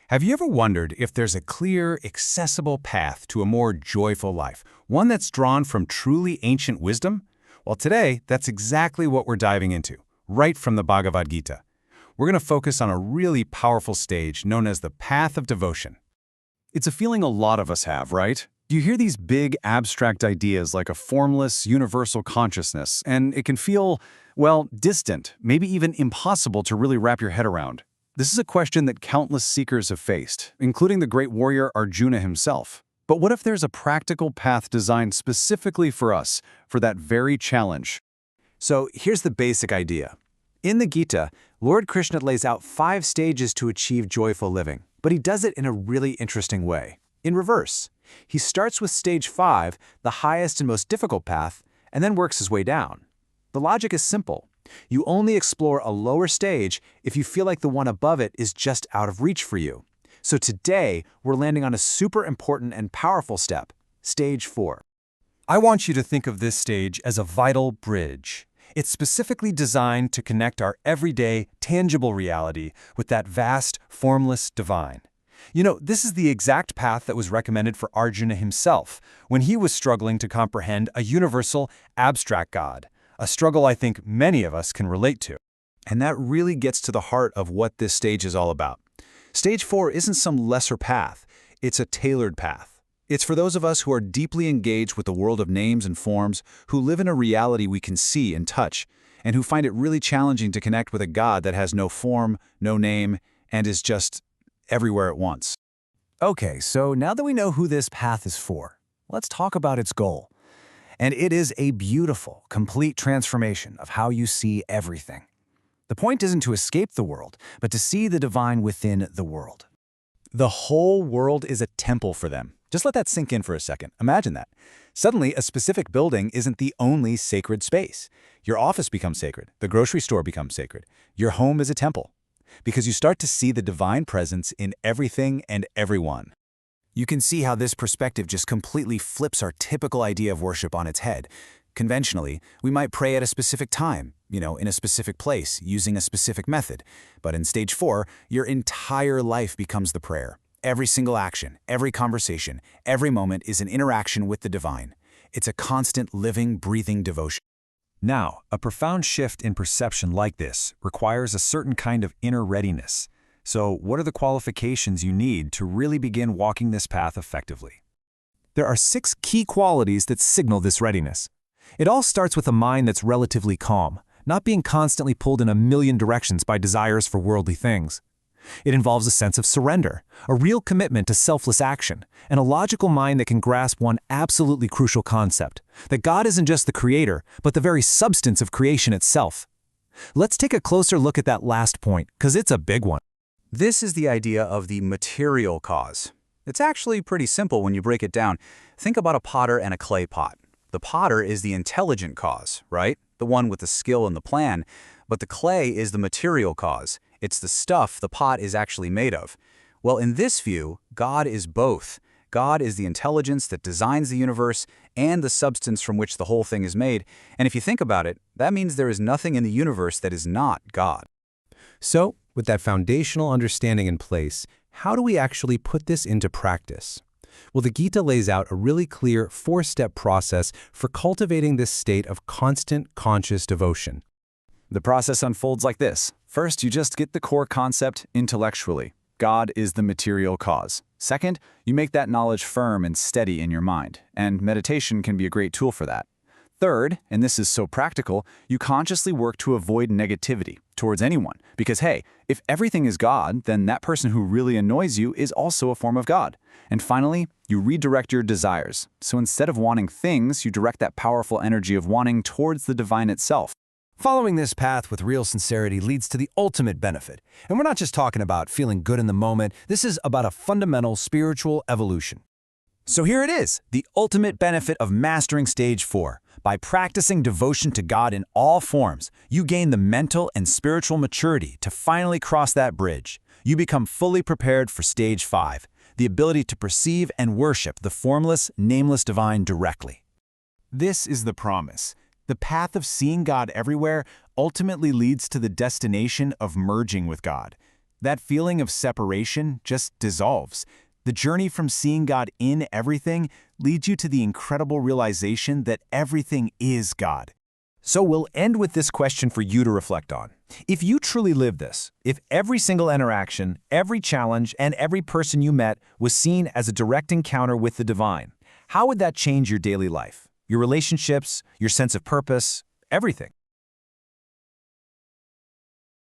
Have you ever wondered if there's a clear, accessible path to a more joyful life, one that's drawn from truly ancient wisdom? Well, today, that's exactly what we're diving into, right from the Bhagavad Gita. We're going to focus on a really powerful stage known as the path of devotion. It's a feeling a lot of us have, right? You hear these big, abstract ideas like a formless, universal consciousness, and it can feel, well, distant, maybe even impossible to really wrap your head around. This is a question that countless seekers have faced, including the great warrior Arjuna himself. But what if there's a practical path designed specifically for us, for that very challenge? So here's the basic idea. In the Gita, Lord Krishna lays out 5 stages to achieve joyful living, but he does it in a really interesting way. In reverse, he starts with stage 5, the highest and most difficult path, and then works his way down. The logic is simple. You only explore a lower stage if you feel like the one above it is just out of reach for you. So today, we're landing on a super important and powerful step, stage 4. I want you to think of this stage as a vital bridge. It's specifically designed to connect our everyday, tangible reality with that vast, formless divine. You know, this is the exact path that was recommended for Arjuna himself when he was struggling to comprehend a universal, abstract God, a struggle I think many of us can relate to. And that really gets to the heart of what this stage is all about. Stage 4 isn't some lesser path, it's a tailored path. It's for those of us who are deeply engaged with the world of names and forms, who live in a reality we can see and touch, and who find it really challenging to connect with a God that has no form, no name, and is just everywhere at once. Okay, so now that we know who this path is for, let's talk about its goal. And it is a beautiful, complete transformation of how you see everything. The point isn't to escape the world, but to see the divine within the world. The whole world is a temple for them. Just let that sink in for a second. Imagine that. Suddenly, a specific building isn't the only sacred space. Your office becomes sacred. The grocery store becomes sacred. Your home is a temple. Because you start to see the divine presence in everything and everyone. You can see how this perspective just completely flips our typical idea of worship on its head. Conventionally, we might pray at a specific time, in a specific place, using a specific method. But in stage 4, your entire life becomes the prayer. Every single action, every conversation, every moment is an interaction with the divine. It's a constant, living, breathing devotion. Now, a profound shift in perception like this requires a certain kind of inner readiness. So, what are the qualifications you need to really begin walking this path effectively? There are 6 key qualities that signal this readiness. It all starts with a mind that's relatively calm, not being constantly pulled in a million directions by desires for worldly things. It involves a sense of surrender, a real commitment to selfless action, and a logical mind that can grasp one absolutely crucial concept, that God isn't just the creator, but the very substance of creation itself. Let's take a closer look at that last point, because it's a big one. This is the idea of the material cause. It's actually pretty simple when you break it down. Think about a potter and a clay pot. The potter is the intelligent cause, right? The one with the skill and the plan. But the clay is the material cause. It's the stuff the pot is actually made of. Well, in this view, God is both. God is the intelligence that designs the universe and the substance from which the whole thing is made. And if you think about it, that means there is nothing in the universe that is not God. So, with that foundational understanding in place, how do we actually put this into practice? Well, the Gita lays out a really clear 4-step process for cultivating this state of constant conscious devotion. The process unfolds like this. First, you just get the core concept intellectually. God is the material cause. Second, you make that knowledge firm and steady in your mind, and meditation can be a great tool for that. Third, and this is so practical, you consciously work to avoid negativity towards anyone. Because hey, if everything is God, then that person who really annoys you is also a form of God. And finally, you redirect your desires. So instead of wanting things, you direct that powerful energy of wanting towards the divine itself. Following this path with real sincerity leads to the ultimate benefit. And we're not just talking about feeling good in the moment. This is about a fundamental spiritual evolution. So here it is, the ultimate benefit of mastering stage 4. By practicing devotion to God in all forms, you gain the mental and spiritual maturity to finally cross that bridge. You become fully prepared for stage 5, the ability to perceive and worship the formless, nameless divine directly. This is the promise. The path of seeing God everywhere ultimately leads to the destination of merging with God. That feeling of separation just dissolves. The journey from seeing God in everything leads you to the incredible realization that everything is God. So we'll end with this question for you to reflect on. If you truly live this, if every single interaction, every challenge, and every person you met was seen as a direct encounter with the divine, how would that change your daily life, your relationships, your sense of purpose, everything?